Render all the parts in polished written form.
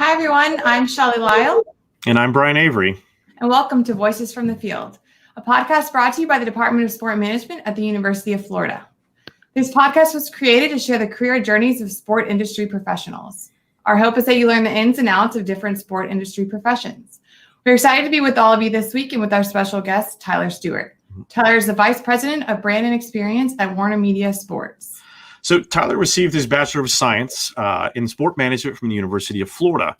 Hi, everyone. I'm Shelley Lyle. And I'm Brian Avery. And welcome to Voices from the Field, a podcast brought to you by the Department of Sport Management at the University of Florida. This podcast was created to share the career journeys of sport industry professionals. Our hope is that you learn the ins and outs of different sport industry professions. We're excited to be with all of you this week and with our special guest, Tyler Stewart. Tyler is the Vice President of Brand and Experience at WarnerMedia Sports. So Tyler received his Bachelor of Science in Sport Management from the University of Florida.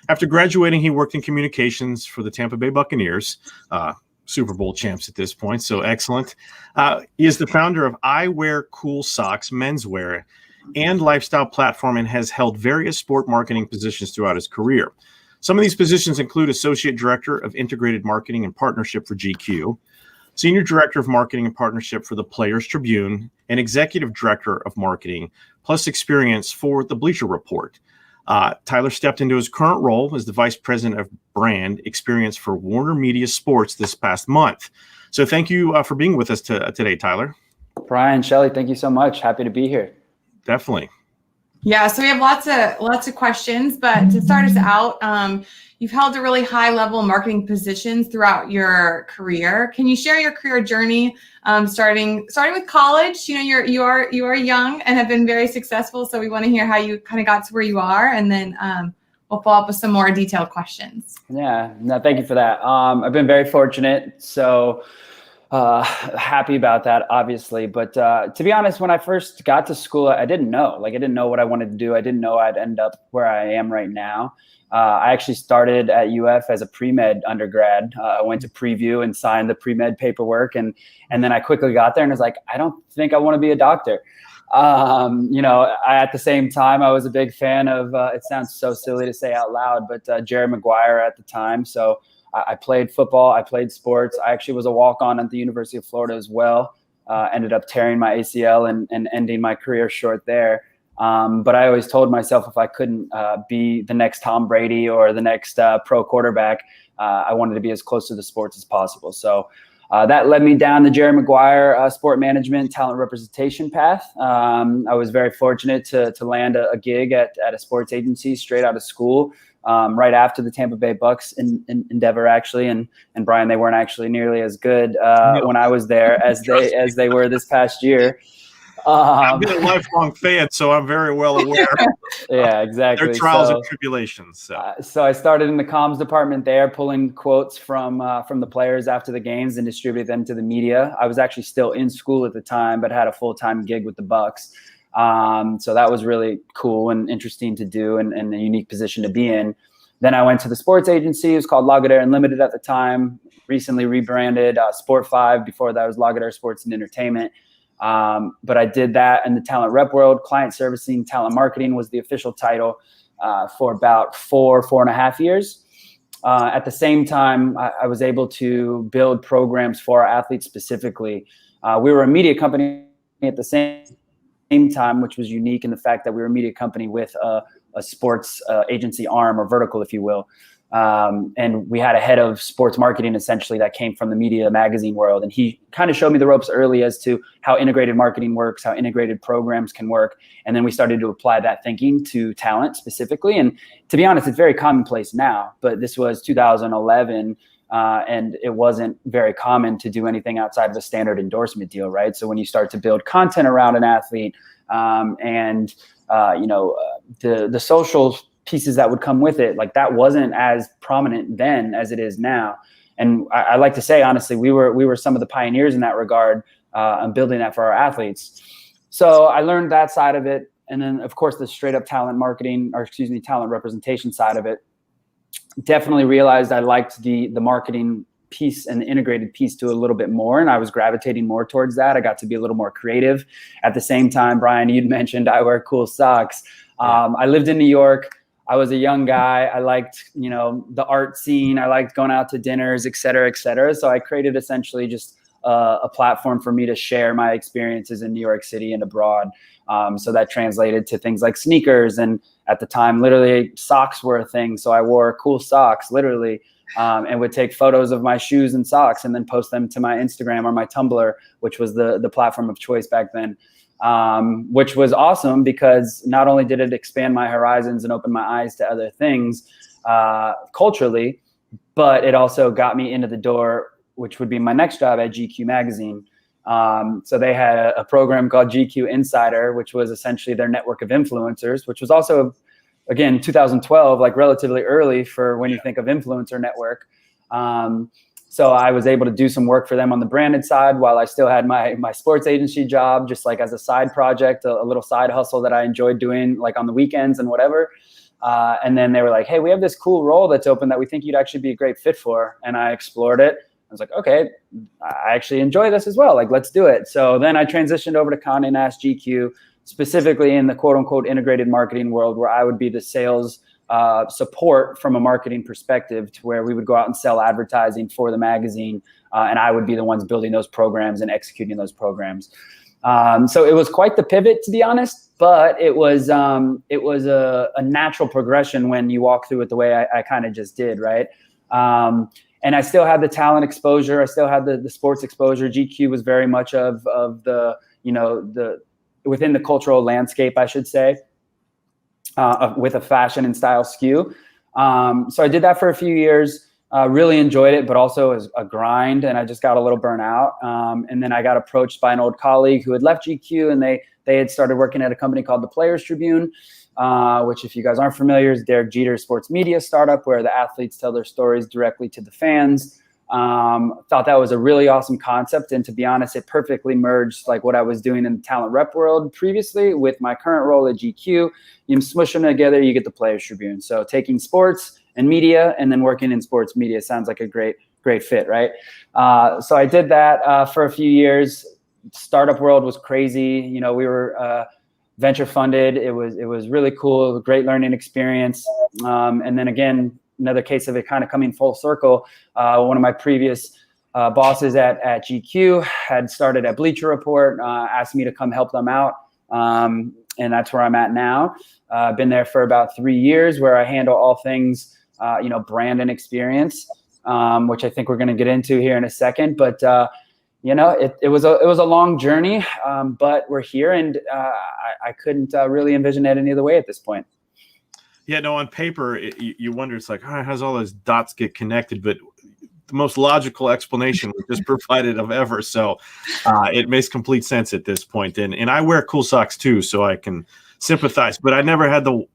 After graduating, he worked in communications for the Tampa Bay Buccaneers, Super Bowl champs at this point, so excellent. He is the founder of I Wear Cool Socks menswear and lifestyle platform and has held various sport marketing positions throughout his career. Some of these positions include Associate Director of Integrated Marketing and Partnership for GQ, Senior Director of Marketing and Partnership for the Players Tribune, and Executive Director of Marketing plus experience for the Bleacher Report. Tyler stepped into his current role as the Vice President of Brand Experience for WarnerMedia Sports this past month. So thank you for being with us today, Tyler. Brian, Shelley, thank you so much. Happy to be here. Definitely. Yeah, so we have lots of questions, but to start us out, you've held a really high level marketing positions throughout your career. Can you share your career journey, starting with college? You know, you are young and have been very successful, so we want to hear how you kind of got to where you are, and then we'll follow up with some more detailed questions. Yeah, no, thank you for that. I've been very fortunate, so happy about that, obviously. But to be honest, when I first got to school, I didn't know. I didn't know what I wanted to do. I didn't know I'd end up where I am right now. I actually started at UF as a pre-med undergrad. I went to preview and signed the pre-med paperwork. And then I quickly got there and was like, I don't think I want to be a doctor. At the same time, I was a big fan of, it sounds so silly to say out loud, but Jerry Maguire at the time. So I played football. I played sports. I actually was a walk-on at the University of Florida as well. Ended up tearing my ACL and ending my career short there. But I always told myself if I couldn't be the next Tom Brady or the next pro quarterback, I wanted to be as close to the sports as possible. So that led me down the Jerry Maguire sport management talent representation path. I was very fortunate to land a gig at a sports agency straight out of school. Right after the Tampa Bay Bucks endeavor, actually, and Brian, they weren't actually nearly as good when I was there as they were this past year. I've been a lifelong fan, so I'm very well aware. Yeah, exactly. Their trials and tribulations. So I started in the comms department there, pulling quotes from the players after the games and distributed them to the media. I was actually still in school at the time, but had a full-time gig with the Bucks. So that was really cool and interesting to do and a unique position to be in. Then I went to the sports agency. It was called Lagardère Unlimited at the time, recently rebranded Sport 5. Before that was Lagardère Sports and Entertainment. But I did that in the talent rep world. Client servicing, talent marketing was the official title for about 4.5 years. At the same time, I was able to build programs for our athletes specifically. We were a media company at the same time, which was unique in the fact that we were a media company with a sports agency arm or vertical, if you will. And we had a head of sports marketing, essentially, that came from the media magazine world. And he kind of showed me the ropes early as to how integrated marketing works, how integrated programs can work. And then we started to apply that thinking to talent specifically. And to be honest, it's very commonplace now, but this was 2011. And it wasn't very common to do anything outside of a standard endorsement deal, right? So when you start to build content around an athlete the social pieces that would come with it, like that wasn't as prominent then as it is now. And I like to say, honestly, we were some of the pioneers in that regard on building that for our athletes. So I learned that side of it. And then, of course, the straight up talent representation side of it. Definitely realized I liked the marketing piece and the integrated piece to a little bit more, and I was gravitating more towards that. I got to be a little more creative. At the same time, Brian, you'd mentioned I wear cool socks. I lived in New York. I was a young guy. I liked, the art scene. I liked going out to dinners, et cetera, et cetera. So I created essentially just a platform for me to share my experiences in New York City and abroad. So that translated to things like sneakers. And at the time, literally socks were a thing. So I wore cool socks, literally, and would take photos of my shoes and socks and then post them to my Instagram or my Tumblr, which was the platform of choice back then. which was awesome because not only did it expand my horizons and open my eyes to other things culturally, but it also got me into the door, which would be my next job at GQ magazine. So they had a program called GQ Insider, which was essentially their network of influencers, which was also, again, 2012, like relatively early for when you think of influencer network. So I was able to do some work for them on the branded side while I still had my sports agency job, just like as a side project, a little side hustle that I enjoyed doing like on the weekends and whatever. And then they were like, hey, we have this cool role that's open that we think you'd actually be a great fit for. And I explored it. I was like, okay, I actually enjoy this as well. Like, let's do it. So then I transitioned over to Condé Nast GQ, specifically in the quote unquote integrated marketing world, where I would be the sales support from a marketing perspective, to where we would go out and sell advertising for the magazine. And I would be the ones building those programs and executing those programs. So it was quite the pivot, to be honest, but it was a natural progression when you walk through it the way I kind of just did. Right. And I still had the talent exposure. I still had the sports exposure. GQ was very much of the, within the cultural landscape, I should say, with a fashion and style skew. So I did that for a few years, really enjoyed it, but also as a grind. And I just got a little burnt out. And then I got approached by an old colleague who had left GQ, and they had started working at a company called the Players Tribune, which, if you guys aren't familiar, is Derek Jeter's sports media startup, where the athletes tell their stories directly to the fans. Thought that was a really awesome concept. And to be honest, it perfectly merged like what I was doing in the talent rep world previously with my current role at GQ. You smush them together, you get the Players Tribune. So taking sports and media and then working in sports media sounds like a great fit, right? So I did that for a few years. Startup world was crazy. We were venture funded. It was really cool. It was a great learning experience. And then again, another case of it kind of coming full circle. One of my previous bosses at GQ had started at Bleacher Report, asked me to come help them out. And that's where I'm at now. I've been there for about 3 years, where I handle all things, brand and experience, which I think we're going to get into here in a second. But it was a long journey, but we're here, and I couldn't really envision it any other way at this point. Yeah, no, on paper, you wonder, it's like, how does all those dots get connected? But the most logical explanation was just provided of ever. So it makes complete sense at this point. And I wear cool socks too, so I can sympathize. But I never had the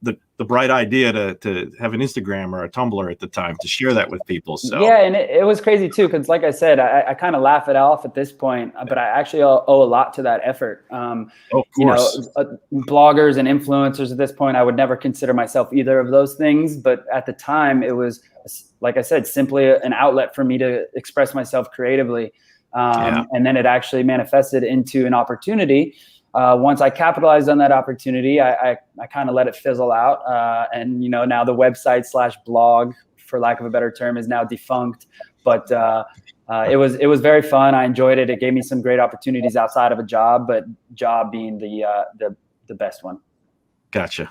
bright idea to have an Instagram or a Tumblr at the time to share that with people. So yeah, and it was crazy too, because like I said, I kind of laugh it off at this point, but I actually owe a lot to that effort. Of course. Bloggers and influencers at this point, I would never consider myself either of those things. But at the time, it was, like I said, simply an outlet for me to express myself creatively. And then it actually manifested into an opportunity. Once I capitalized on that opportunity, I kind of let it fizzle out. And, now the website / blog, for lack of a better term, is now defunct. But it was very fun. I enjoyed it. It gave me some great opportunities outside of a job, but job being the best one. Gotcha.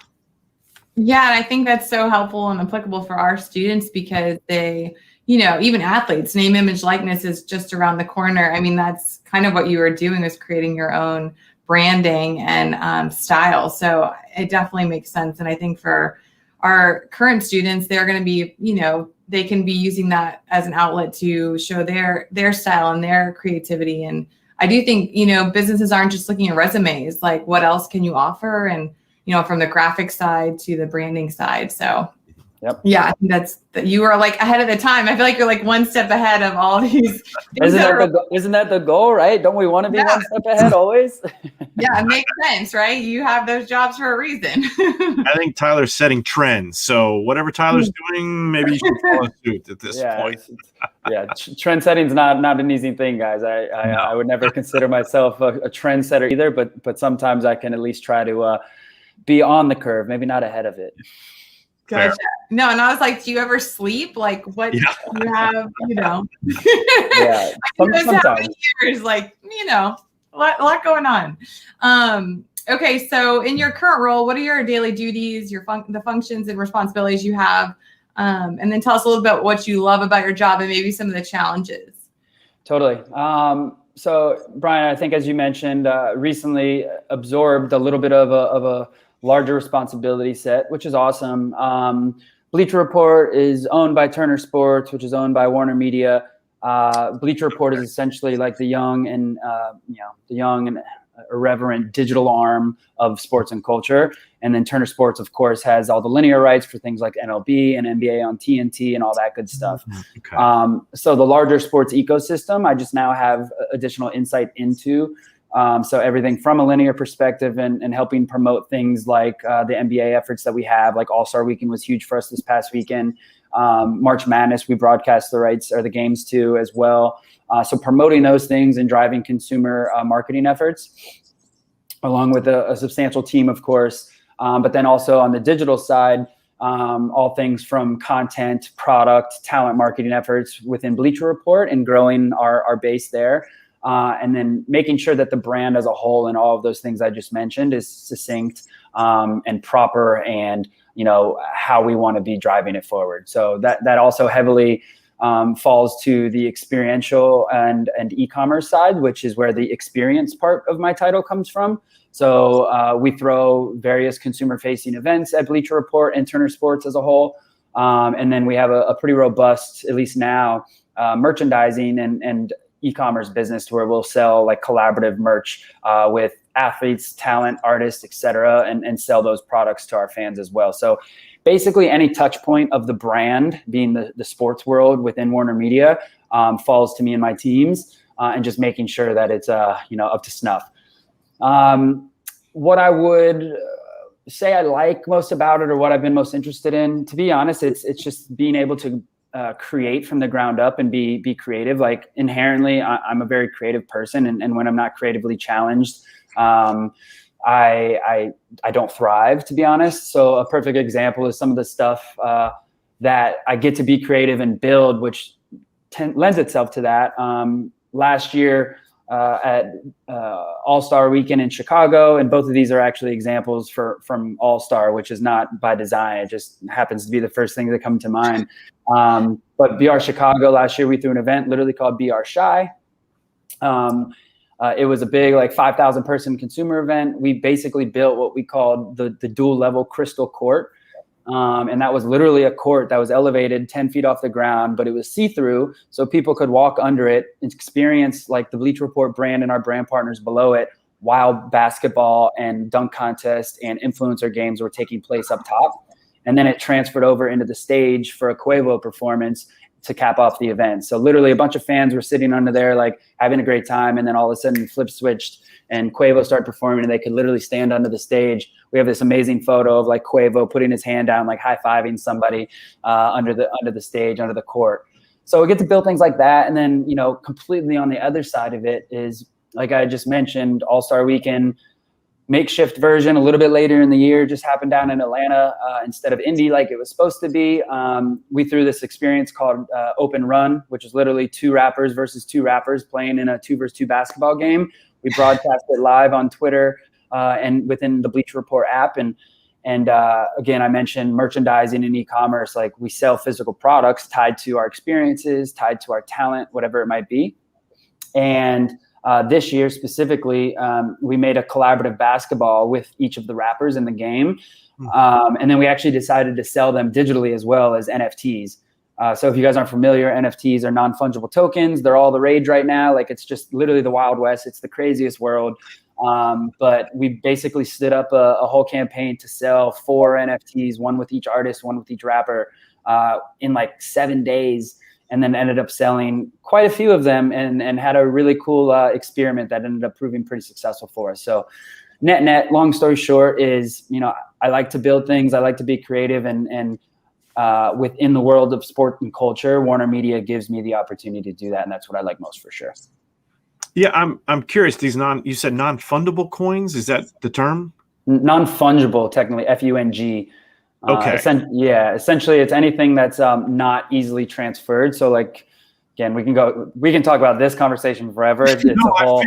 Yeah, and I think that's so helpful and applicable for our students, because they, even athletes, name, image, likeness is just around the corner. I mean, that's kind of what you were doing, is creating your own branding and style. So it definitely makes sense. And I think for our current students, they're going to be, they can be using that as an outlet to show their style and their creativity. And I do think, businesses aren't just looking at resumes, like what else can you offer? And, from the graphic side to the branding side. So yep. Yeah, I think you are like ahead of the time. I feel like you're like one step ahead of all these. Isn't that the goal, right? Don't we want to be one step ahead always? Yeah, it makes sense, right? You have those jobs for a reason. I think Tyler's setting trends. So whatever Tyler's doing, maybe you should follow suit at this point. Trend setting is not an easy thing, guys. I would never consider myself a trendsetter either, but sometimes I can at least try to be on the curve, maybe not ahead of it. Gotcha. No, and I was like, do you ever sleep? Like, what you have, Yeah. Sometimes. Years, like, a lot going on. Okay, so in your current role, what are your daily duties, the functions and responsibilities you have? And then tell us a little bit what you love about your job and maybe some of the challenges. Totally. So Brian, I think as you mentioned, recently absorbed a little bit of a larger responsibility set, which is awesome. Bleacher Report is owned by Turner Sports, which is owned by WarnerMedia. Bleacher Report is essentially like the young and irreverent digital arm of sports and culture. And then Turner Sports, of course, has all the linear rights for things like MLB and NBA on TNT and all that good stuff. Okay. So the larger sports ecosystem, I just now have additional insight into. So everything from a linear perspective and helping promote things like the NBA efforts that we have, like All-Star Weekend was huge for us this past weekend. March Madness, we broadcast the rights or the games to as well. So promoting those things and driving consumer marketing efforts, along with a substantial team, of course. But then also on the digital side, all things from content, product, talent marketing efforts within Bleacher Report and growing our base there. And then making sure that the brand as a whole and all of those things I just mentioned is succinct and proper and, how we want to be driving it forward. So that also heavily falls to the experiential and e-commerce side, which is where the experience part of my title comes from. So we throw various consumer-facing events at Bleacher Report and Turner Sports as a whole. And then we have a pretty robust, at least now, merchandising and e-commerce business to where we'll sell like collaborative merch with athletes, talent, artists, et cetera, and sell those products to our fans as well. So basically any touch point of the brand being the sports world within WarnerMedia falls to me and my teams and just making sure that it's up to snuff. What I would say I like most about it or what I've been most interested in, to be honest, it's just being able to create from the ground up and be creative. Like inherently, I'm a very creative person, and when I'm not creatively challenged, I don't thrive, to be honest. So a perfect example is some of the stuff that I get to be creative and build, which lends itself to that. Last year at All-Star Weekend in Chicago, and both of these are actually examples from All-Star, which is not by design. It just happens to be the first thing that come to mind. But BR Chicago last year, we threw an event literally called BR Shy. It was a big, like 5,000 person consumer event. We basically built what we called the dual level crystal court. And that was literally a court that was elevated 10 feet off the ground, but it was see-through. So people could walk under it and experience like the Bleacher Report brand and our brand partners below it, while basketball and dunk contest and influencer games were taking place up top. And then it transferred over into the stage for a Quavo performance to cap off the event. So literally a bunch of fans were sitting under there, like having a great time. And then all of a sudden flip switched and Quavo started performing and they could literally stand under the stage. We have this amazing photo of like Quavo putting his hand down, like high-fiving somebody under the stage, under the court. So we get to build things like that. And then, completely on the other side of it is, like I just mentioned, All-Star Weekend, makeshift version a little bit later in the year, just happened down in Atlanta instead of Indy like it was supposed to be. We threw this experience called Open Run, which is literally 2 rappers versus 2 rappers playing in a 2-versus-2 basketball game. We broadcast it live on Twitter and within the Bleacher Report app. And again, I mentioned merchandising and e-commerce. Like we sell physical products tied to our experiences, tied to our talent, whatever it might be. And this year specifically, we made a collaborative basketball with each of the rappers in the game. And then we actually decided to sell them digitally as well as NFTs. So if you guys aren't familiar, NFTs are non-fungible tokens. They're all the rage right now. Like it's just literally the Wild West. It's the craziest world. But we basically stood up a whole campaign to sell 4 NFTs, one with each artist, one with each rapper, in like 7 days. And then ended up selling quite a few of them and had a really cool experiment that ended up proving pretty successful for us. So net, long story short is, I like to build things. I like to be creative and within the world of sport and culture, WarnerMedia gives me the opportunity to do that. And that's what I like most for sure. Yeah, I'm curious. These you said non-fundable coins. Is that the term? Non-fungible, technically, FUNG. Okay. Essentially it's anything that's not easily transferred. So like again, we can talk about this conversation forever. It's a whole.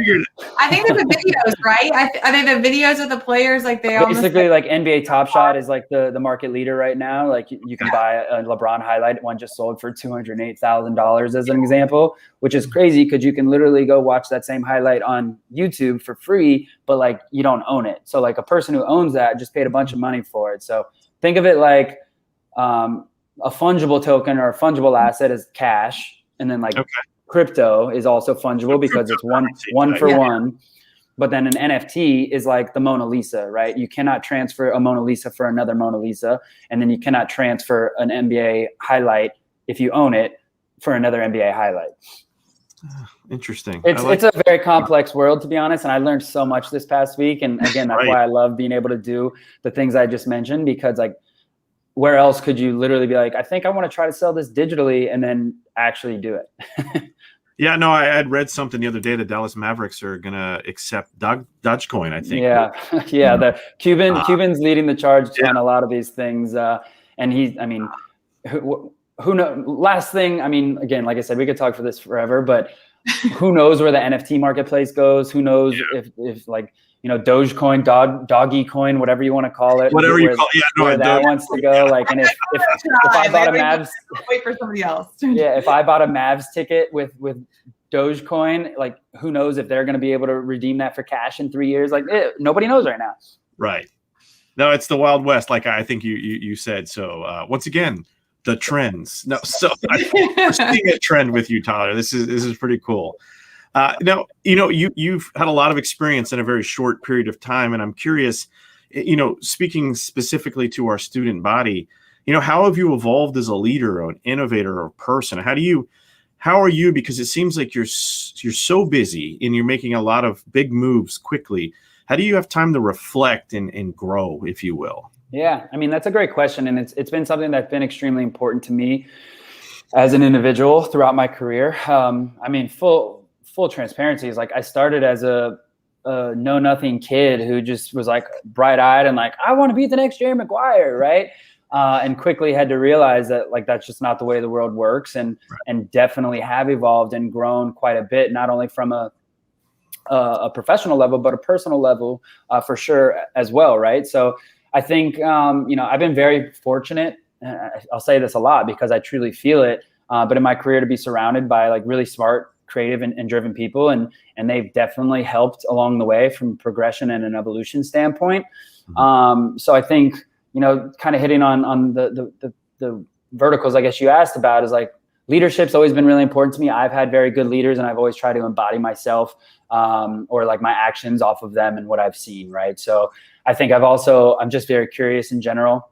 I think they're the videos, right? Are they the videos of the players? Like they basically like NBA Top Shot is like the market leader right now. Like you can buy a LeBron highlight. One just sold for $208,000 as an example, which is crazy because you can literally go watch that same highlight on YouTube for free, but like you don't own it. So like a person who owns that just paid a bunch of money for it. So think of it like a fungible token or a fungible asset is cash. And then like crypto is also fungible because it's one for one. But then an NFT is like the Mona Lisa, right? You cannot transfer a Mona Lisa for another Mona Lisa. And then you cannot transfer an NBA highlight if you own it for another NBA highlight. Interesting. It's a very complex world, to be honest. And I learned so much this past week. And again, that's why I love being able to do the things I just mentioned, because like, where else could you literally be like, I think I want to try to sell this digitally and then actually do it? Yeah, no, I had read something the other day. The Dallas Mavericks are going to accept Dogecoin, I think. Yeah. Yeah. The Cuban's leading the charge on a lot of these things. And who knows? Last thing, I mean, again, like I said, we could talk for this forever, but who knows where the NFT marketplace goes? Who knows if like, Dogecoin, doggy coin, whatever you want to call it. Whatever you call it. Yeah, where that wants to go. Like, and if I bought a Mavs, wait for somebody else. Yeah, if I bought a Mavs ticket with Dogecoin, like who knows if they're going to be able to redeem that for cash in 3 years? Like nobody knows right now. Right. No, it's the Wild West, like I think you said. So once again, the trends. No, so we're seeing a trend with you, Tyler. This is pretty cool. Now, you've had a lot of experience in a very short period of time, and I'm curious, speaking specifically to our student body, how have you evolved as a leader or an innovator or a person? How are you? Because it seems like you're so busy and you're making a lot of big moves quickly. How do you have time to reflect and grow, if you will? Yeah, I mean, that's a great question, and it's been something that's been extremely important to me as an individual throughout my career. I mean, full transparency is like I started as a know-nothing kid who just was like bright-eyed and like, I want to be the next Jerry Maguire, right? And quickly had to realize that like that's just not the way the world works, and definitely have evolved and grown quite a bit, not only from a professional level, but a personal level for sure as well, right? So I think, I've been very fortunate. I'll say this a lot because I truly feel it, but in my career to be surrounded by like really smart, creative and driven people, and they've definitely helped along the way from progression and an evolution standpoint. So I think, kind of hitting on the verticals I guess you asked about is like leadership's always been really important to me. I've had very good leaders and I've always tried to embody myself or like my actions off of them and what I've seen, right? So I think I'm just very curious in general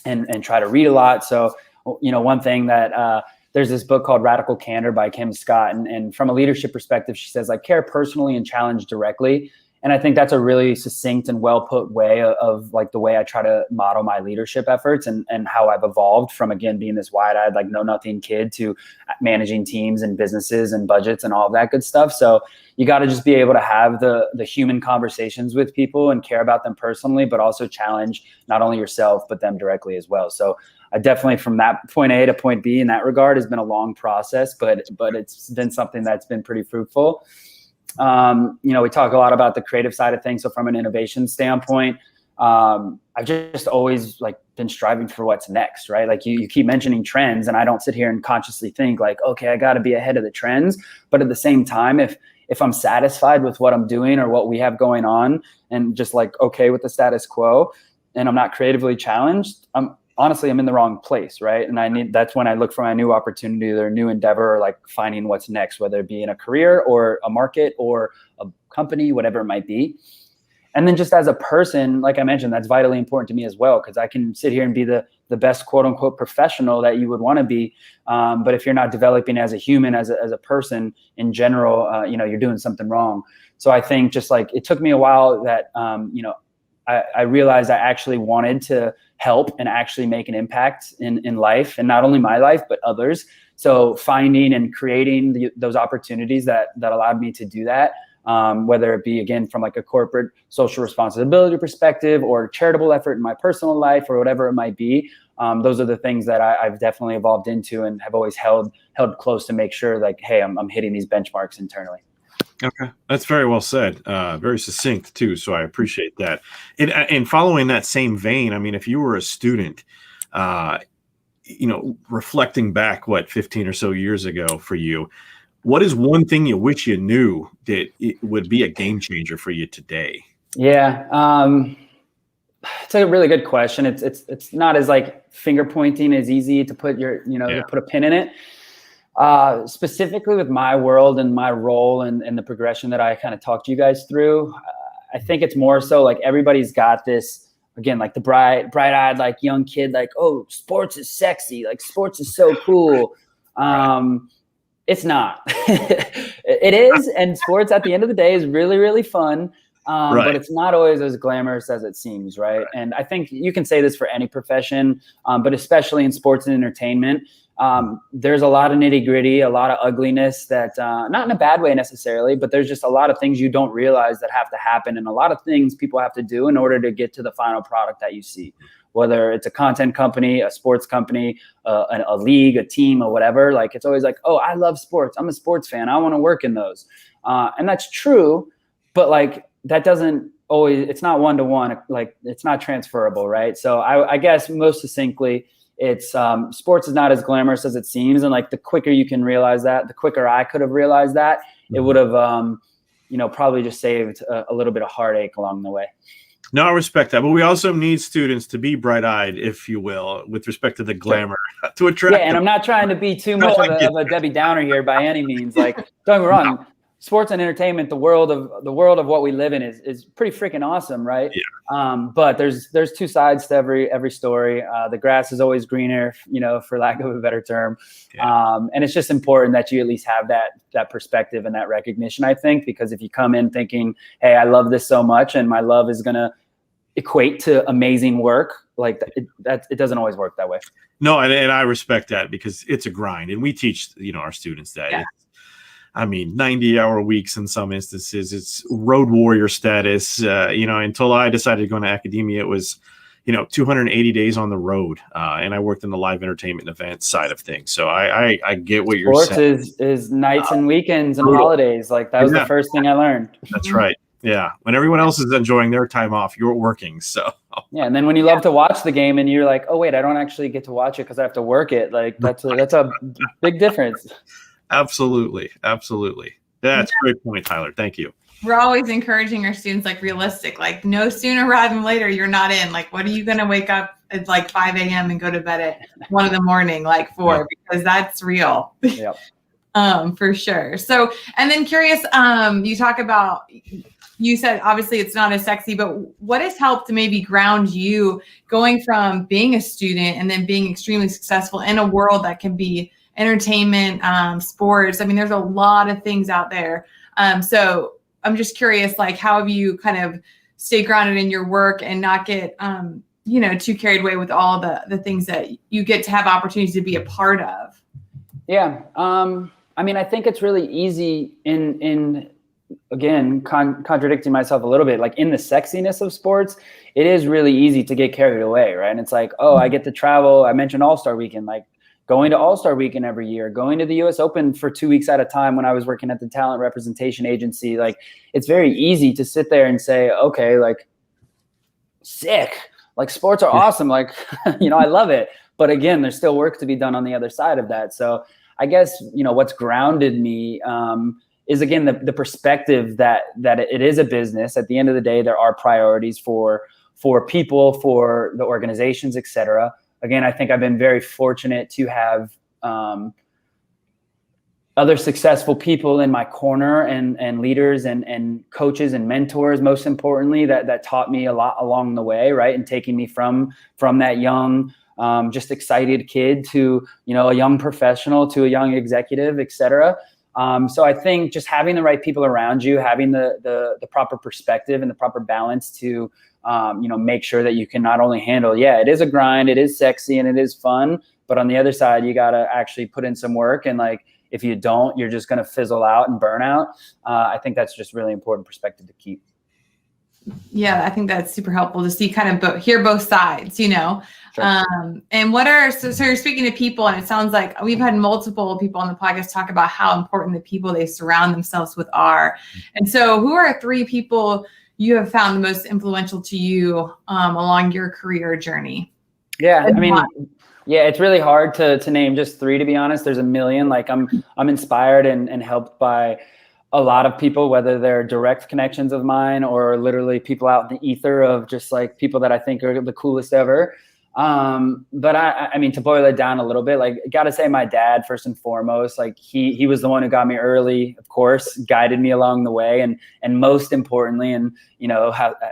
and try to read a lot. So, one thing that there's this book called Radical Candor by Kim Scott. And from a leadership perspective, she says, like, care personally and challenge directly. And I think that's a really succinct and well put way of like the way I try to model my leadership efforts and how I've evolved from, again, being this wide-eyed, like know nothing kid to managing teams and businesses and budgets and all of that good stuff. So you got to just be able to have the human conversations with people and care about them personally, but also challenge not only yourself, but them directly as well. So I definitely, from that point A to point B in that regard, has been a long process, but it's been something that's been pretty fruitful. We talk a lot about the creative side of things. So from an innovation standpoint, I've just always like been striving for what's next, right? Like you keep mentioning trends, and I don't sit here and consciously think like, okay, I got to be ahead of the trends. But at the same time, if I'm satisfied with what I'm doing or what we have going on and just like, okay with the status quo, and I'm not creatively challenged, I'm in the wrong place, right? And that's when I look for my new opportunity or new endeavor, or like finding what's next, whether it be in a career or a market or a company, whatever it might be. And then just as a person, like I mentioned, that's vitally important to me as well, because I can sit here and be the best quote unquote professional that you would want to be. But if you're not developing as a human, as a person in general, you're doing something wrong. So I think just like it took me a while that, I realized I actually wanted to help and actually make an impact in life, and not only my life, but others. So finding and creating those opportunities that allowed me to do that, whether it be, again, from like a corporate social responsibility perspective or charitable effort in my personal life or whatever it might be, those are the things that I've definitely evolved into and have always held close to make sure like, hey, I'm hitting these benchmarks internally. Okay, that's very well said. Very succinct too. So I appreciate that. And following that same vein, I mean, if you were a student, reflecting back, 15 or so years ago for you, what is one thing you wish you knew that it would be a game changer for you today? Yeah, it's a really good question. It's not as like finger pointing as easy to put to put a pin in it. Specifically with my world and my role and the progression that I kind of talked to you guys through, I think it's more so like everybody's got this, again, like the bright-eyed, like young kid, like, oh, sports is sexy. Like sports is so cool. It's not. It is. And sports at the end of the day is really, really fun. But it's not always as glamorous as it seems, right? And I think you can say this for any profession, but especially in sports and entertainment. There's a lot of nitty gritty, a lot of ugliness that, not in a bad way necessarily, but there's just a lot of things you don't realize that have to happen, and a lot of things people have to do in order to get to the final product that you see, whether it's a content company, a sports company, a league, a team, or whatever. Like, it's always like, oh, I love sports. I'm a sports fan. I want to work in those. And that's true, but like, that doesn't always, it's not one-to-one, like it's not transferable, right? So I guess most succinctly, it's sports is not as glamorous as it seems. And like the quicker you can realize that, the quicker I could have realized that, it would have, probably just saved a little bit of heartache along the way. No, I respect that. But we also need students to be bright-eyed, if you will, with respect to the glamour to attract. Yeah, and I'm not trying to be too much of a Debbie Downer here by any means. Like, don't get me wrong. Sports and entertainment, the world of what we live in is pretty freaking awesome, right? Yeah. But there's two sides to every story. The grass is always greener, for lack of a better term. Yeah. And it's just important that you at least have that perspective and that recognition, I think, because if you come in thinking, hey, I love this so much and my love is gonna equate to amazing work, like it doesn't always work that way. No, and I respect that because it's a grind, and we teach our students that. Yeah. 90-hour weeks in some instances. It's road warrior status. Until I decided to go into academia, it was, 280 days on the road. And I worked in the live entertainment event side of things. So I get what you're saying. Sports is nights and weekends and holidays. Like that was the first thing I learned. That's right. Yeah. When everyone else is enjoying their time off, you're working. So yeah. And then when you love to watch the game and you're like, oh wait, I don't actually get to watch it because I have to work it. Like that's a big difference. Absolutely. That's a great point, Tyler. Thank you. We're always encouraging our students, like realistic, like no sooner rather than later, you're not in. Like, what are you going to wake up at like 5 a.m. and go to bed at 1 a.m, like 4, Yep. because that's real. Yep. For sure. So, and then curious, you talk about, you said obviously it's not as sexy, but what has helped to maybe ground you going from being a student and then being extremely successful in a world that can be entertainment, sports? I mean, there's a lot of things out there. So I'm just curious, like, how have you kind of stay grounded in your work and not get, too carried away with all the things that you get to have opportunities to be a part of? Yeah. I think it's really easy in again, contradicting myself a little bit, like in the sexiness of sports, it is really easy to get carried away, right? And it's like, oh, I get to travel. I mentioned All-Star Weekend, like going to All-Star Weekend every year, going to the US Open for 2 weeks at a time when I was working at the talent representation agency. Like, it's very easy to sit there and say, okay, like, sick, like sports are awesome. Like, I love it. But again, there's still work to be done on the other side of that. So I guess, what's grounded me is, again, the perspective that it is a business. At the end of the day, there are priorities for people, for the organizations, et cetera. Again, I think I've been very fortunate to have other successful people in my corner and leaders and coaches and mentors, most importantly, that taught me a lot along the way, right? And taking me from that young, just excited kid to, a young professional to a young executive, et cetera. So I think just having the right people around you, having the proper perspective and the proper balance to make sure that you can not only handle, it is a grind, it is sexy and it is fun, but on the other side, you got to actually put in some work. And like, if you don't, you're just going to fizzle out and burn out. I think that's just really important perspective to keep. Yeah, I think that's super helpful to see kind of hear both sides, Sure. And so you're speaking to people, and it sounds like we've had multiple people on the podcast talk about how important the people they surround themselves with are. And so who are 3 people you have found the most influential to you along your career journey? Yeah, I mean, yeah, it's really hard to name just 3, to be honest. There's a million. Like I'm inspired and helped by a lot of people, whether they're direct connections of mine or literally people out in the ether of just like people that I think are the coolest ever. But I mean, to boil it down a little bit, like, gotta say my dad, first and foremost, like he was the one who got me early, of course, guided me along the way. And most importantly, and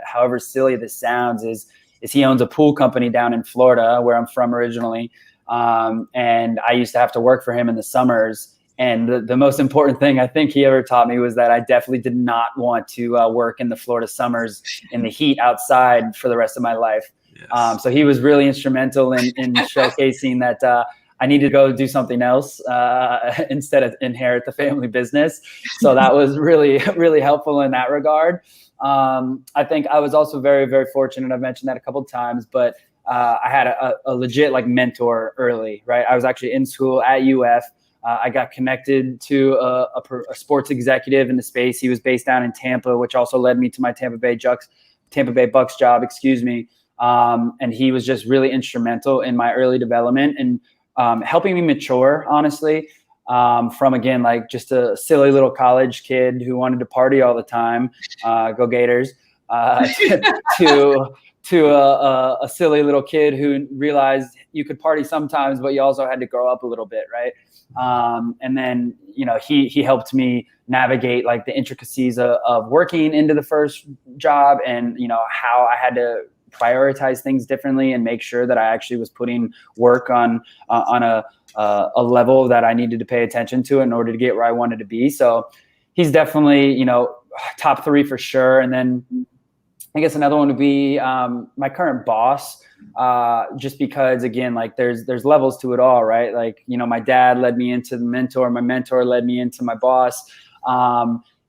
however silly this sounds, is he owns a pool company down in Florida, where I'm from originally. And I used to have to work for him in the summers. And the most important thing I think he ever taught me was that I definitely did not want to work in the Florida summers in the heat outside for the rest of my life. Yes. So he was really instrumental in showcasing that I needed to go do something else instead of inherit the family business. So that was really, really helpful in that regard. I think I was also very, very fortunate. I've mentioned that a couple of times, but I had a legit like mentor early, right? I was actually in school at UF. I got connected to a sports executive in the space. He was based down in Tampa, which also led me to my Tampa Bay Bucks job, and he was just really instrumental in my early development and helping me mature, honestly, from, again, like just a silly little college kid who wanted to party all the time, go Gators, to a silly little kid who realized you could party sometimes, but you also had to grow up a little bit, right? And then, he helped me navigate like the intricacies of working into the first job and, how I had to prioritize things differently and make sure that I actually was putting work on a level that I needed to pay attention to in order to get where I wanted to be. So he's definitely, top 3 for sure. And then I guess another one would be my current boss, just because, again, like there's levels to it all, right? Like, my dad led me into the mentor. My mentor led me into my boss.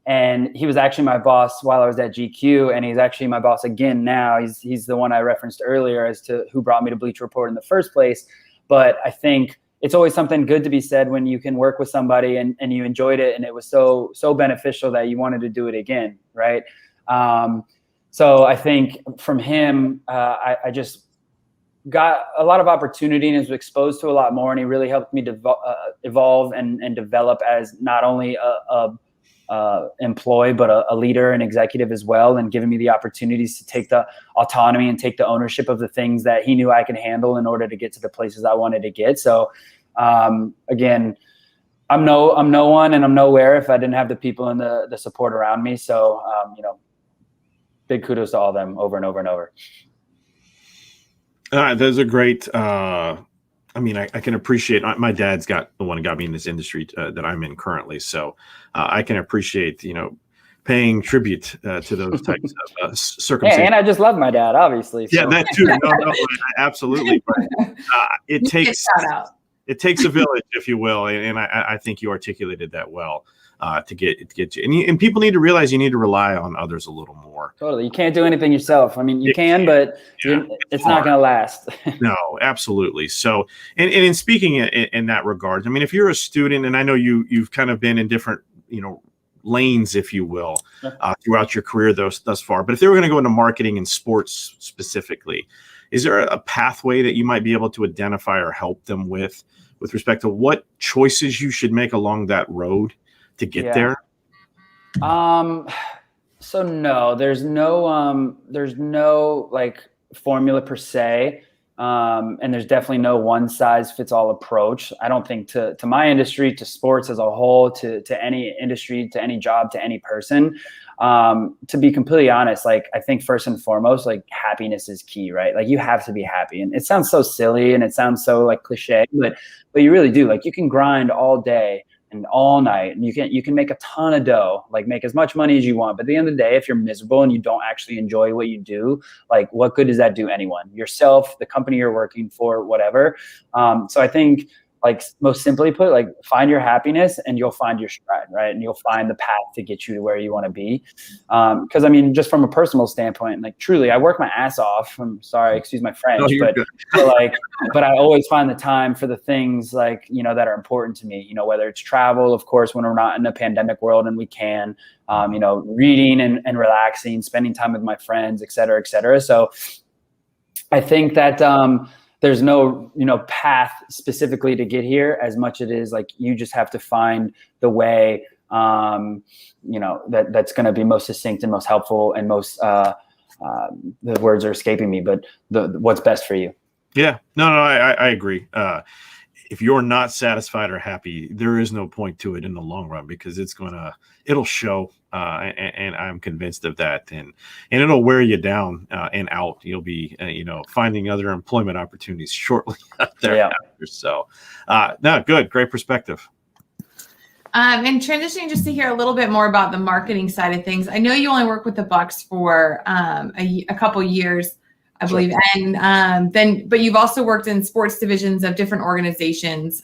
And he was actually my boss while I was at GQ, and he's actually my boss again now. He's the one I referenced earlier as to who brought me to Bleacher Report in the first place. But I think it's always something good to be said when you can work with somebody and you enjoyed it and it was so beneficial that you wanted to do it again, right? So I think from him, I just got a lot of opportunity and was exposed to a lot more, and he really helped me evolve and develop as not only a employee, but a leader and executive as well, and giving me the opportunities to take the autonomy and take the ownership of the things that he knew I could handle in order to get to the places I wanted to get. So again, I'm no one and I'm nowhere if I didn't have the people and the support around me. So, big kudos to all of them over and over and over. Those are great. I can appreciate, my dad's the one who got me in this industry that I'm in currently. So I can appreciate, paying tribute to those types of circumstances. And I just love my dad, obviously. So. Yeah, that too. No, absolutely. But, it takes a village, if you will. And I think you articulated that well. To get you, and people need to realize you need to rely on others a little more. Totally, you can't do anything yourself. I mean, you can, but it's not going to last. No, absolutely. So, and in speaking in that regard, I mean, if you're a student, and I know you've kind of been in different lanes, if you will, throughout your career thus far. But if they were going to go into marketing and sports specifically, is there a pathway that you might be able to identify or help them with respect to what choices you should make along that road to get there? So no, there's no like formula per se. And there's definitely no one size fits all approach. I don't think to my industry, to sports as a whole, to any industry, to any job, to any person. To be completely honest, like I think first and foremost, like happiness is key, right? Like you have to be happy. And it sounds so silly and it sounds so like cliche, but you really do. Like you can grind all day and all night, and you can make a ton of dough, like make as much money as you want. But at the end of the day, if you're miserable and you don't actually enjoy what you do, like what good does that do anyone? Yourself, the company you're working for, whatever. So I think like most simply put, like find your happiness and you'll find your stride, right? And you'll find the path to get you to where you want to be. Because I mean, just from a personal standpoint, like truly, I work my ass off. I'm sorry, excuse my French, but I always find the time for the things like, you know, that are important to me, you know, whether it's travel, of course, when we're not in a pandemic world and we can, you know, reading and relaxing, spending time with my friends, et cetera, et cetera. So I think that, there's no, you know, path specifically to get here as much it is like you just have to find the way, you know, that's going to be most succinct and most helpful and most, the words are escaping me, but what's best for you. Yeah, no, I agree. If you're not satisfied or happy, there is no point to it in the long run because it'll show. And I'm convinced of that. And it'll wear you down and out. You'll be, you know, finding other employment opportunities shortly thereafter. So, no, good. Great perspective. And transitioning just to hear a little bit more about the marketing side of things. I know you only work with the Bucs for a couple years, I believe. And but you've also worked in sports divisions of different organizations,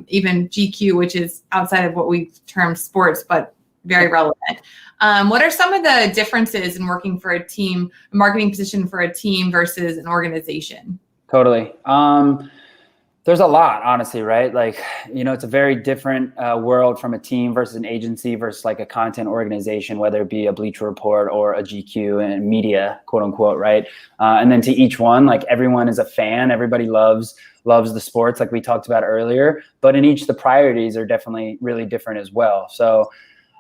even GQ, which is outside of what we term sports, but very relevant. What are some of the differences in working for a team, a marketing position for a team versus an organization? Totally. There's a lot, honestly, right? Like, you know, it's a very different world from a team versus an agency versus like a content organization, whether it be a Bleacher Report or a GQ and media, quote unquote, right? And then to each one, like everyone is a fan. Everybody loves the sports like we talked about earlier, but in each, the priorities are definitely really different as well. So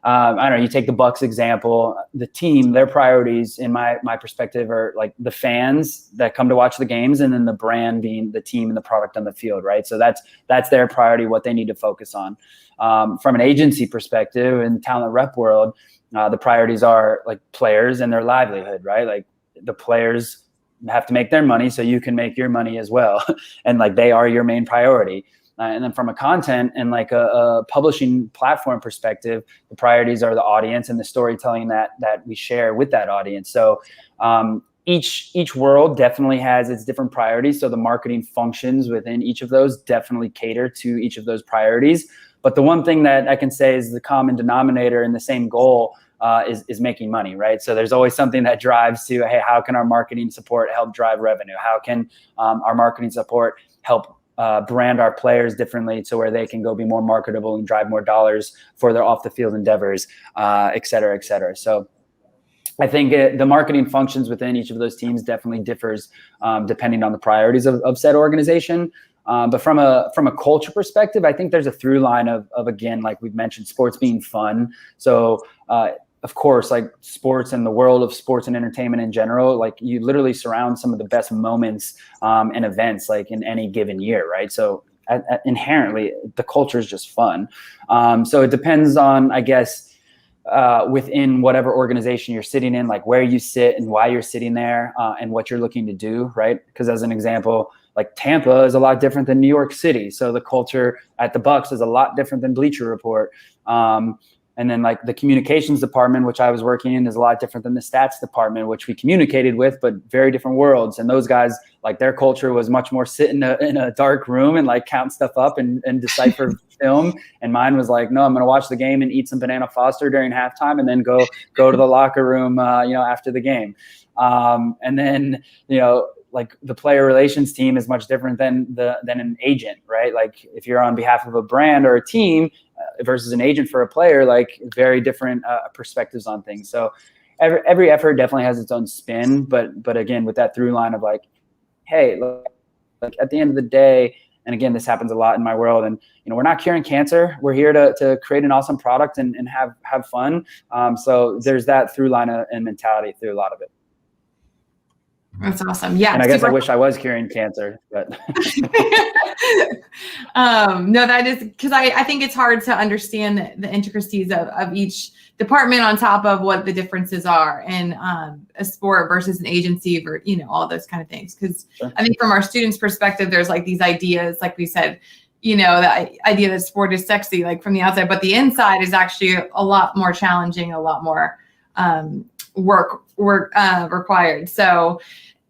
I don't know, you take the Bucs example, the team, their priorities in my perspective are like the fans that come to watch the games and then the brand being the team and the product on the field, right? So that's their priority, what they need to focus on. From an agency perspective in talent rep world, the priorities are like players and their livelihood, right? Like the players have to make their money so you can make your money as well. And like they are your main priority. And then from a content and like a publishing platform perspective, the priorities are the audience and the storytelling that we share with that audience. So each world definitely has its different priorities. So the marketing functions within each of those definitely cater to each of those priorities. But the one thing that I can say is the common denominator and the same goal is making money, right? So there's always something that drives to, hey, how can our marketing support help drive revenue? How can our marketing support help brand our players differently to where they can go be more marketable and drive more dollars for their off the field endeavors, et cetera, et cetera. So I think the marketing functions within each of those teams definitely differs depending on the priorities of said organization. But from a culture perspective, I think there's a through line of again, like we've mentioned, sports being fun. So of course, like sports and the world of sports and entertainment in general, like you literally surround some of the best moments and events like in any given year, right? So inherently, the culture is just fun. So it depends on, I guess, within whatever organization you're sitting in, like where you sit and why you're sitting there and what you're looking to do, right? Because as an example, like Tampa is a lot different than New York City. So the culture at the Bucs is a lot different than Bleacher Report. And then like the communications department, which I was working in, is a lot different than the stats department, which we communicated with, but very different worlds. And those guys, like their culture was much more sit in a dark room and like count stuff up and decipher film. And mine was like, no, I'm going to watch the game and eat some Banana Foster during halftime and then go to the locker room, after the game. And then, like the player relations team is much different than an agent, right? Like if you're on behalf of a brand or a team versus an agent for a player, like very different perspectives on things. So every effort definitely has its own spin, but again, with that through line of like, hey, like at the end of the day, and again, this happens a lot in my world, and we're not curing cancer. We're here to create an awesome product and have fun. So there's that through line and mentality through a lot of it. That's awesome. Yeah. And I guess I wish I was curing cancer, but no, that is because I think it's hard to understand the intricacies of each department on top of what the differences are in a sport versus an agency or, all those kind of things. Because sure. I think from our students' perspective, there's like these ideas, like we said, the idea that sport is sexy, like from the outside, but the inside is actually a lot more challenging, a lot more work required. So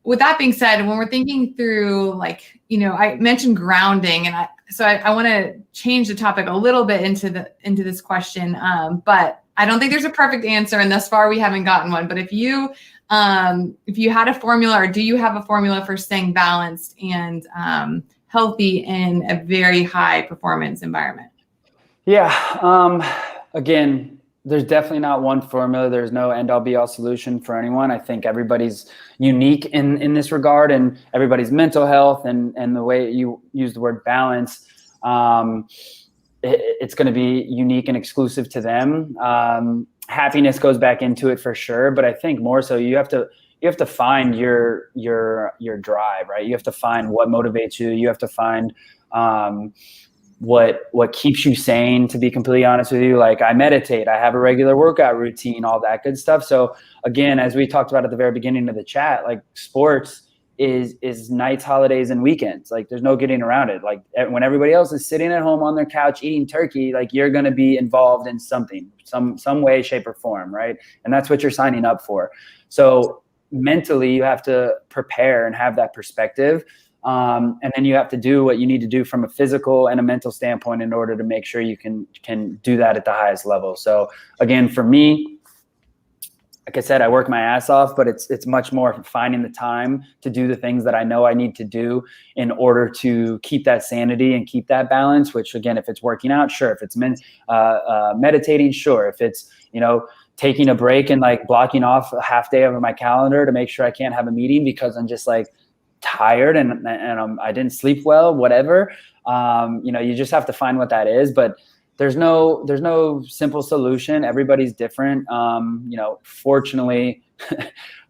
with that being said, when we're thinking through, like, I mentioned grounding, and So I want to change the topic a little bit into this question, but I don't think there's a perfect answer, and thus far we haven't gotten one. But if you had a formula, or do you have a formula for staying balanced and healthy in a very high performance environment? Yeah. Again, there's definitely not one formula. There's no end all be all solution for anyone. I think everybody's unique in this regard, and everybody's mental health and the way you use the word balance, it's going to be unique and exclusive to them. Happiness goes back into it for sure, but I think more so you have to find your drive, right? You have to find what motivates you. You have to find what keeps you sane, to be completely honest with you. Like, I meditate, I have a regular workout routine, all that good stuff. So again, as we talked about at the very beginning of the chat, like, sports is nights, holidays, and weekends. Like, there's no getting around it. Like, when everybody else is sitting at home on their couch eating turkey, like, you're going to be involved in something, some way, shape, or form, right? And that's what you're signing up for. So mentally, you have to prepare and have that perspective. And then you have to do what you need to do from a physical and a mental standpoint in order to make sure you can do that at the highest level. So again, for me, like I said, I work my ass off, but it's much more finding the time to do the things that I know I need to do in order to keep that sanity and keep that balance, which, again, if it's working out, sure. If it's meditating, sure. If it's, taking a break and like blocking off a half day of my calendar to make sure I can't have a meeting because I'm just like tired and I didn't sleep well, whatever. You just have to find what that is, but there's no simple solution. Everybody's different. Fortunately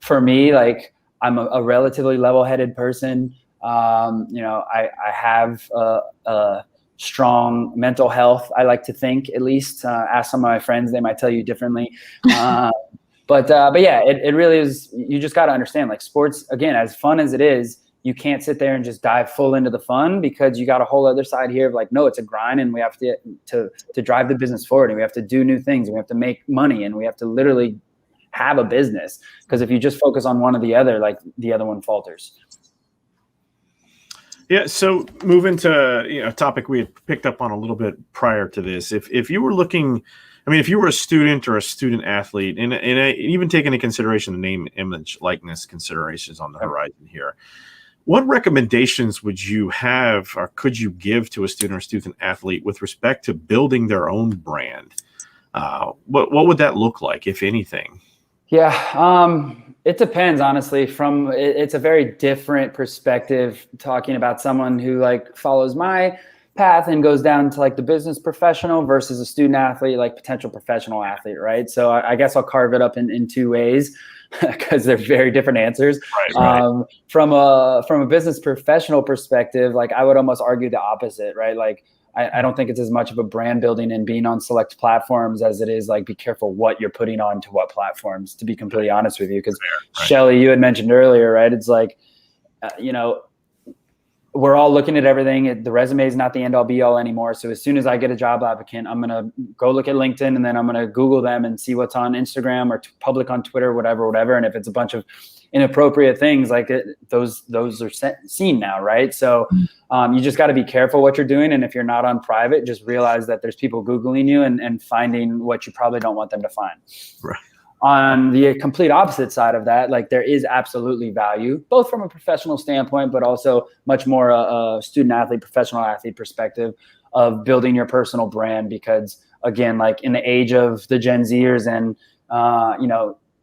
for me, like, I'm a relatively level-headed person. I have a strong mental health, I like to think, at least. Ask some of my friends, they might tell you differently. But yeah, it really is. You just got to understand, like, sports, again, as fun as it is, you can't sit there and just dive full into the fun, because you got a whole other side here of like, no, it's a grind, and we have to drive the business forward, and we have to do new things, and we have to make money, and we have to literally have a business. Because if you just focus on one or the other, like, the other one falters. Yeah. So moving to a topic we had picked up on a little bit prior to this, if you were looking, if you were a student or a student athlete, and even taking into consideration the name, image, likeness considerations on the horizon here, what recommendations would you have, or could you give to a student or student athlete with respect to building their own brand? What would that look like, if anything? Yeah, it depends, honestly. It's a very different perspective talking about someone who like follows my path and goes down to like the business professional versus a student athlete, like potential professional athlete, right? So I guess I'll carve it up in two ways, because they're very different answers. Right. From a business professional perspective, like, I would almost argue the opposite, right? Like, I don't think it's as much of a brand building and being on select platforms as it is like, be careful what you're putting on to what platforms, to be completely honest with you. Because Shelley, you had mentioned earlier, right? It's like, we're all looking at everything. The resume is not the end all be all anymore. So as soon as I get a job applicant, I'm going to go look at LinkedIn, and then I'm going to Google them and see what's on Instagram or public on Twitter, whatever. And if it's a bunch of inappropriate things, like those are seen now, right? So you just got to be careful what you're doing. And if you're not on private, just realize that there's people Googling you and finding what you probably don't want them to find. Right. On the complete opposite side of that, like, there is absolutely value, both from a professional standpoint, but also much more a student athlete, professional athlete perspective of building your personal brand. Because again, like, in the age of the Gen Zers and,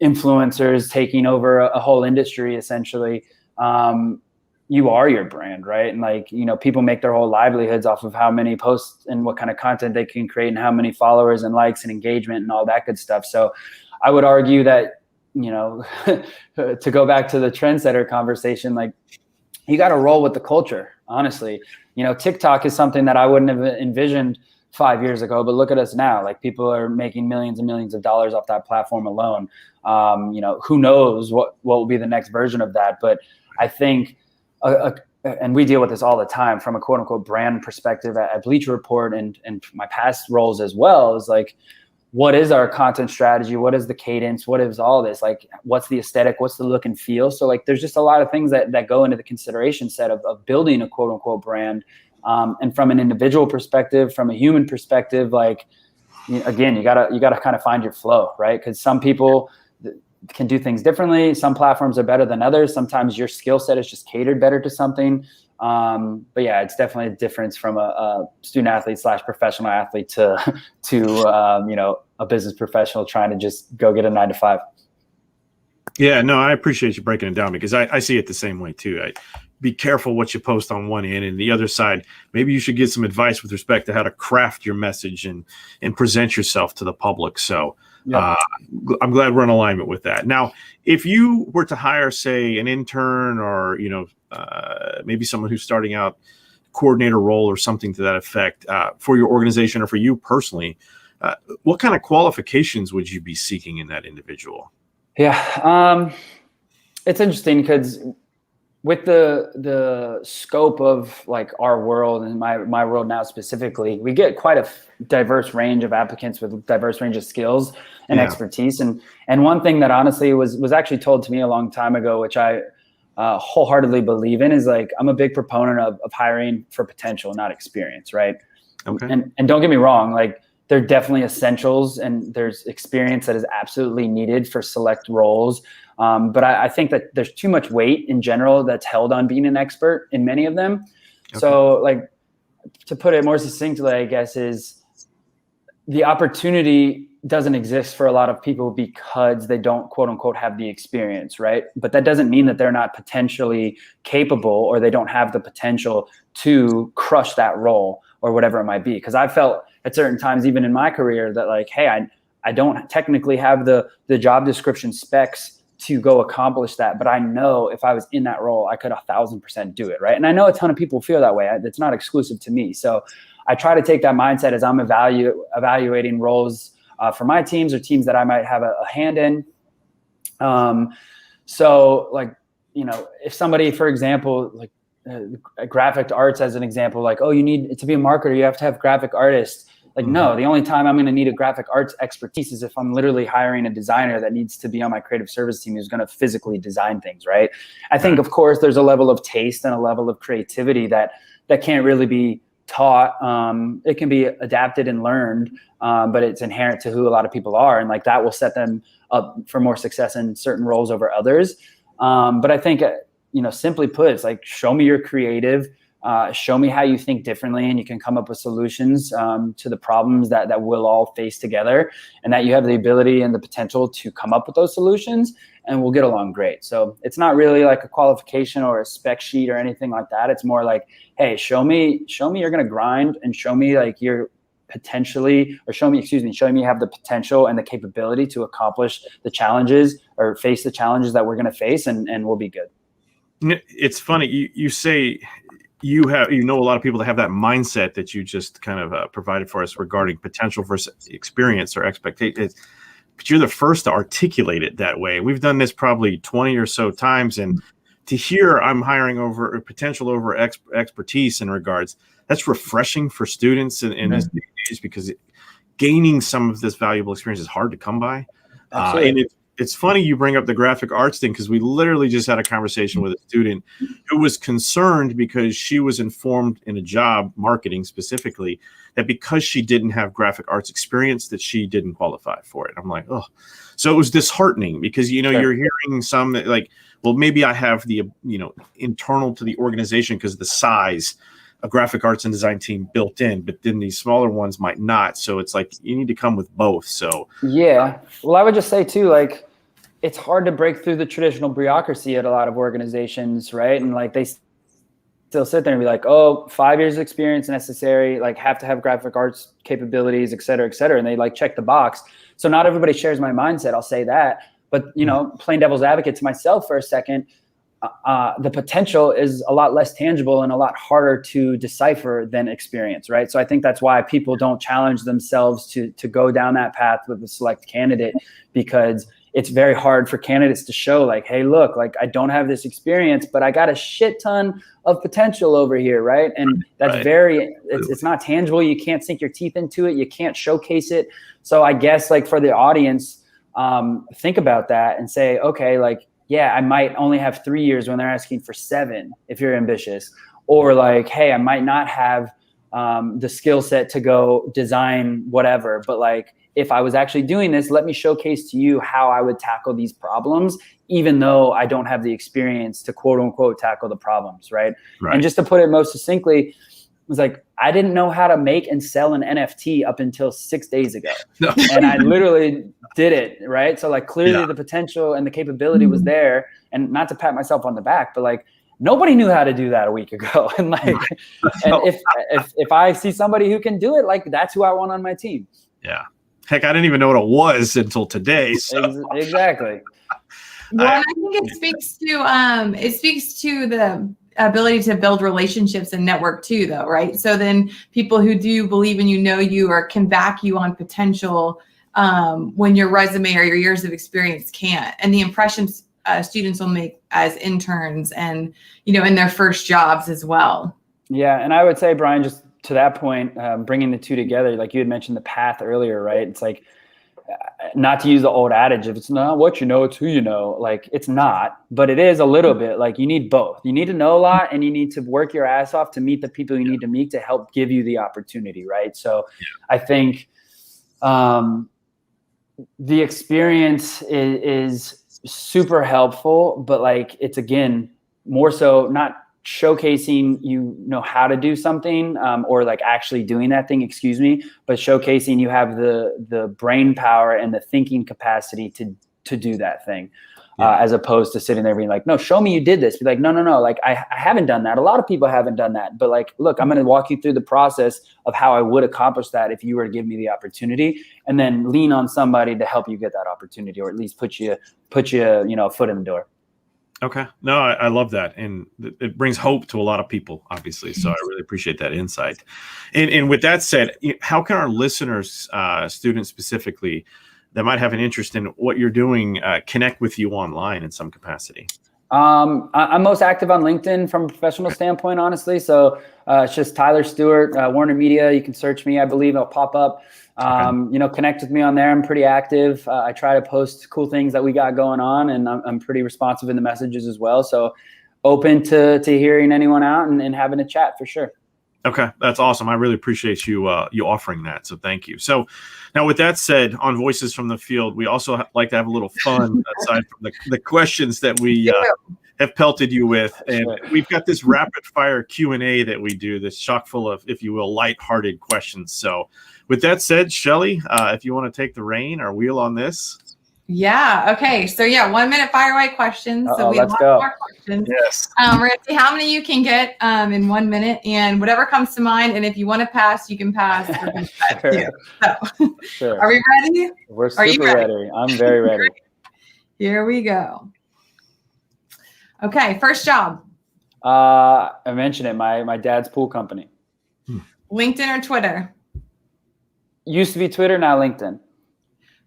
influencers taking over a whole industry, essentially, you are your brand, right? And like, people make their whole livelihoods off of how many posts and what kind of content they can create and how many followers and likes and engagement and all that good stuff. So I would argue that, to go back to the trendsetter conversation, like, you got to roll with the culture, honestly. TikTok is something that I wouldn't have envisioned 5 years ago, but look at us now. Like, people are making millions and millions of dollars off that platform alone. Who knows what will be the next version of that. But I think, and we deal with this all the time from a quote unquote brand perspective at Bleacher Report and my past roles as well, is like, what is our content strategy? What is the cadence? What is all this? Like, what's the aesthetic? What's the look and feel? So like, there's just a lot of things that go into the consideration set of building a quote unquote brand. And from an individual perspective, from a human perspective, like, again, you gotta kind of find your flow, right? Because some people can do things differently. Some platforms are better than others. Sometimes your skill set is just catered better to something. But yeah, it's definitely a difference from a student athlete / professional athlete to a business professional trying to just go get a 9 to 5. Yeah, no, I appreciate you breaking it down, because I see it the same way too. Be careful what you post on one end, and the other side, maybe you should get some advice with respect to how to craft your message and present yourself to the public. So yeah. I'm glad we're in alignment with that. Now, if you were to hire, say, an intern or, maybe someone who's starting out, coordinator role or something to that effect, for your organization or for you personally, what kind of qualifications would you be seeking in that individual? Yeah, it's interesting because with the scope of like our world and my world now specifically, we get quite a diverse range of applicants with diverse range of skills and expertise. And one thing that honestly was actually told to me a long time ago, which I wholeheartedly believe in, is like, I'm a big proponent of hiring for potential, not experience, right? Okay. And don't get me wrong, like, there are definitely essentials and there's experience that is absolutely needed for select roles. But I think that there's too much weight in general that's held on being an expert in many of them. Okay. So, like, to put it more succinctly, I guess, is the opportunity doesn't exist for a lot of people because they don't, quote unquote, have the experience, right? But that doesn't mean that they're not potentially capable or they don't have the potential to crush that role or whatever it might be. Because I felt at certain times, even in my career, that like, hey, I don't technically have the job description specs to go accomplish that, but I know if I was in that role, I could 1,000% do it, right? And I know a ton of people feel that way. It's not exclusive to me. So I try to take that mindset as I'm evaluating roles for my teams or teams that I might have a hand in. So, like, if somebody, for example, like graphic arts as an example, like, oh, you need to be a marketer, you have to have graphic artists. Like, no, the only time I'm going to need a graphic arts expertise is if I'm literally hiring a designer that needs to be on my creative service team who's going to physically design things, right? I think, of course, there's a level of taste and a level of creativity that can't really be taught. It can be adapted and learned, but it's inherent to who a lot of people are. And like, that will set them up for more success in certain roles over others. But I think, simply put, it's like, show me you're creative. Show me how you think differently, and you can come up with solutions to the problems that we'll all face together, and that you have the ability and the potential to come up with those solutions, and we'll get along great. So it's not really like a qualification or a spec sheet or anything like that. It's more like, hey, show me you're going to grind, and show me like you're potentially, or show me you have the potential and the capability to accomplish the challenges or face the challenges that we're going to face, and we'll be good. It's funny. You say, you know a lot of people that have that mindset that you just kind of provided for us regarding potential versus experience or expectations, but you're the first to articulate it that way. We've done this probably 20 or so times, and to hear I'm hiring over potential over expertise in regards, that's refreshing for students in this age, because gaining some of this valuable experience is hard to come by. And it's funny you bring up the graphic arts thing, because we literally just had a conversation with a student who was concerned because she was informed in a job, marketing specifically, that because she didn't have graphic arts experience that she didn't qualify for it. I'm like, oh. So it was disheartening, because, you're hearing some that like, well, maybe I have the, internal to the organization because of the size, a graphic arts and design team built in, but then these smaller ones might not. So it's like, you need to come with both. So yeah. Well, I would just say too, like, it's hard to break through the traditional bureaucracy at a lot of organizations, right? And like, they still sit there and be like, oh, 5 years experience necessary, like have to have graphic arts capabilities, et cetera, et cetera. And they like check the box. So not everybody shares my mindset, I'll say that. But, playing devil's advocate to myself for a second, the potential is a lot less tangible and a lot harder to decipher than experience, right? So I think that's why people don't challenge themselves to go down that path with a select candidate, because it's very hard for candidates to show like, hey, look, like I don't have this experience, but I got a shit ton of potential over here, right? And that's it's not tangible. You can't sink your teeth into it. You can't showcase it. So I guess like for the audience, think about that and say, okay, like, yeah, I might only have 3 years when they're asking for 7 if you're ambitious. or like, hey, I might not have the skill set to go design whatever, but like, if I was actually doing this, let me showcase to you how I would tackle these problems, even though I don't have the experience to quote unquote tackle the problems, right? And just to put it most succinctly, it was like, I didn't know how to make and sell an NFT up until 6 days ago. No. And I literally did it, right? So like clearly the potential and the capability was there, and not to pat myself on the back, but like nobody knew how to do that a week ago. And like, and if I see somebody who can do it, like that's who I want on my team. Yeah. Heck, I didn't even know what it was until today. So. Exactly. Well, I think it speaks to the ability to build relationships and network too, though, right? So then people who do believe in you, know you, or can back you on potential when your resume or your years of experience can't, and the impressions students will make as interns and in their first jobs as well. Yeah, and I would say, Brian, just to that point, bringing the two together, like you had mentioned the path earlier, right? It's like, not to use the old adage, if it's not what you know, it's who you know. Like it's not, but it is a little bit. Like you need both. You need to know a lot, and you need to work your ass off to meet the people you need to meet to help give you the opportunity, right? So I think the experience is super helpful, but like it's, again, more so not showcasing how to do something or like actually doing that thing, but showcasing you have the brain power and the thinking capacity to do that thing, as opposed to sitting there being like, no, show me you did this. Be like, no, like I haven't done that. A lot of people haven't done that, but like, look, I'm going to walk you through the process of how I would accomplish that if you were to give me the opportunity, and then lean on somebody to help you get that opportunity, or at least put you a foot in the door. Okay. No, I love that. And it brings hope to a lot of people, obviously. So I really appreciate that insight. And with that said, how can our listeners, students specifically, that might have an interest in what you're doing, connect with you online in some capacity? I'm most active on LinkedIn from a professional standpoint, honestly. So it's just Tyler Stewart, WarnerMedia. You can search me. I believe it'll pop up. Connect with me on there. I'm pretty active. I try to post cool things that we got going on, and I'm pretty responsive in the messages as well. So open to hearing anyone out and having a chat for sure. Okay. That's awesome. I really appreciate you offering that. So thank you. So now with that said, on Voices from the Field, we also like to have a little fun aside from the questions that we have pelted you with. And we've got this rapid fire Q&A that we do that's chock full of, if you will, lighthearted questions. So with that said, Shelley, if you want to take the rein or wheel on this. Yeah. Okay. So 1 minute fire away questions. So we have more questions. Yes. We're going to see how many you can get in 1 minute, and whatever comes to mind. And if you want to pass, you can pass. So, Are we ready? We're super ready? I'm very ready. Here we go. Okay. First job. I mentioned it. My dad's pool company. LinkedIn or Twitter? Used to be Twitter, now LinkedIn.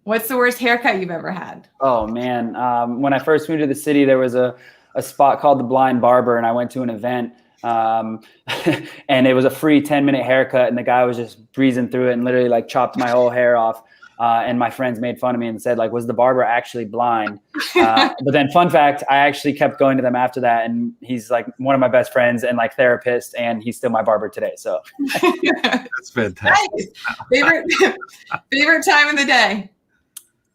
What's the worst haircut you've ever had? Oh, man. When I first moved to the city, there was a spot called the Blind Barber, and I went to an event, and it was a free 10-minute haircut, and the guy was just breezing through it and literally like chopped my whole hair off. And my friends made fun of me and said, like, was the barber actually blind? But then fun fact, I actually kept going to them after that. And he's like one of my best friends and like therapist, and he's still my barber today. So that's fantastic. Nice. Favorite time of the day?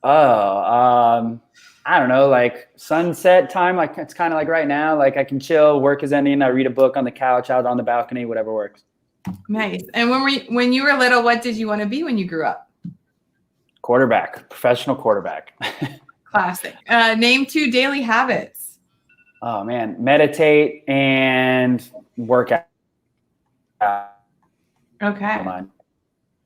I don't know, like sunset time. Like it's kind of like right now, like I can chill, work is ending. I read a book on the couch, out on the balcony, whatever works. Nice. And when you were little, what did you want to be when you grew up? Quarterback, professional quarterback. Classic. Name 2 daily habits. Oh man, meditate and work out. Okay.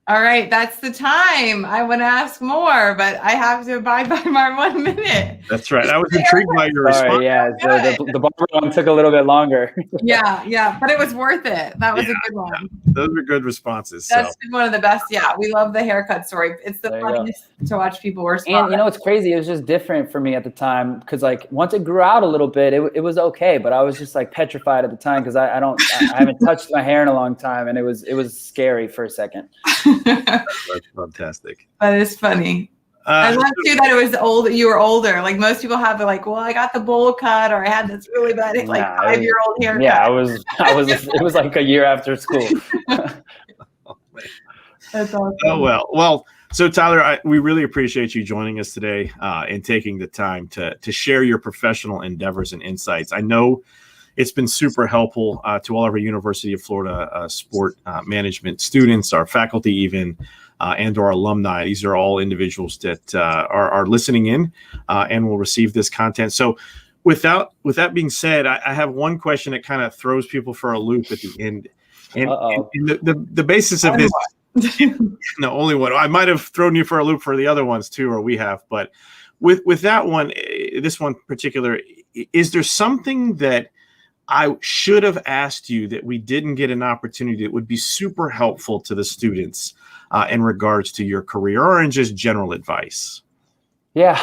All right, that's the time. I want to ask more, but I have to abide by my 1 minute. That's right. I was intrigued by your response. Sorry, yeah, the barber one took a little bit longer. Yeah, but it was worth it. That was a good one. Those were good responses. That's been one of the best. Yeah, we love the haircut story. It's the funniest to watch people respond. And you know what's crazy? It was just different for me at the time because like once it grew out a little bit, it was okay, but I was just like petrified at the time because I haven't touched my hair in a long time, and it was scary for a second. That's fantastic. That is funny. I love too that it was old. You were older. Like most people have the like, well, I got the bowl cut, or I had this really bad, like 5-year-old haircut. Yeah, it was like a year after school. That's awesome. Oh, well. So Tyler, we really appreciate you joining us today and taking the time to share your professional endeavors and insights. I know it's been super helpful to all of our University of Florida sport management students, our faculty even, and our alumni. These are all individuals that are listening in and will receive this content. So with that being said, I have one question that kind of throws people for a loop at the end. And the basis of this, no, only one. I might have thrown you for a loop for the other ones too, or we have. But with that one, this one particular, is there something that I should have asked you that we didn't get an opportunity that would be super helpful to the students in regards to your career or in just general advice? Yeah.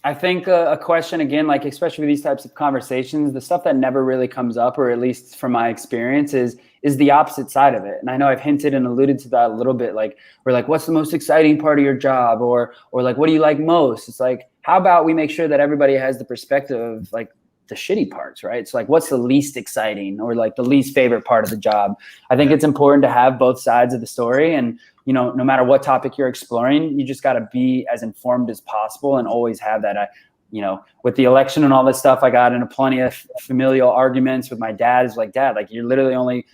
I think a question, again, like especially with these types of conversations, the stuff that never really comes up, or at least from my experience, is the opposite side of it. And I know I've hinted and alluded to that a little bit. Like, we're like, what's the most exciting part of your job? Or like, what do you like most? It's like, how about we make sure that everybody has the perspective of like the shitty parts, right? So like, what's the least exciting or like the least favorite part of the job? I think it's important to have both sides of the story. And, you know, no matter what topic you're exploring, you just got to be as informed as possible and always have that. You know, with the election and all this stuff, I got into plenty of familial arguments with my dad. Is like, Dad, like you're literally only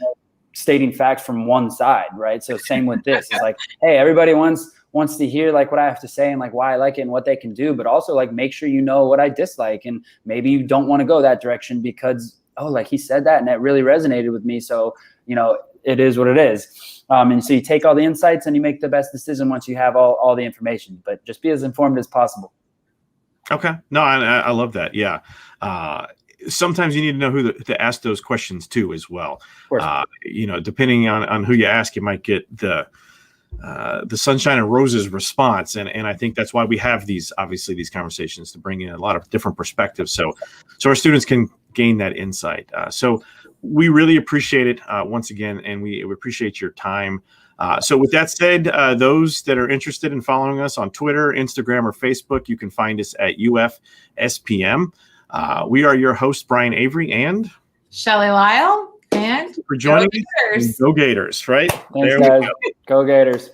stating facts from one side, right? So same with this. It's like, hey, everybody wants to hear like what I have to say and like why I like it and what they can do, but also like make sure you know what I dislike, and maybe you don't want to go that direction because like he said that and that really resonated with me. So, you know, it is what it is. And so you take all the insights and you make the best decision once you have all the information, but just be as informed as possible. Okay. No, I love that. Yeah. Sometimes you need to know who to ask those questions to as well. You know, depending on who you ask, you might get the sunshine and roses response. And I think that's why we have these conversations, to bring in a lot of different perspectives. So our students can gain that insight. So we really appreciate it once again. And we appreciate your time. So with that said, those that are interested in following us on Twitter, Instagram, or Facebook, you can find us at UFSPM. We are your hosts, Brian Avery and Shelley Lyle. And for joining us. Go Gators, right? Thanks, guys. Go Gators.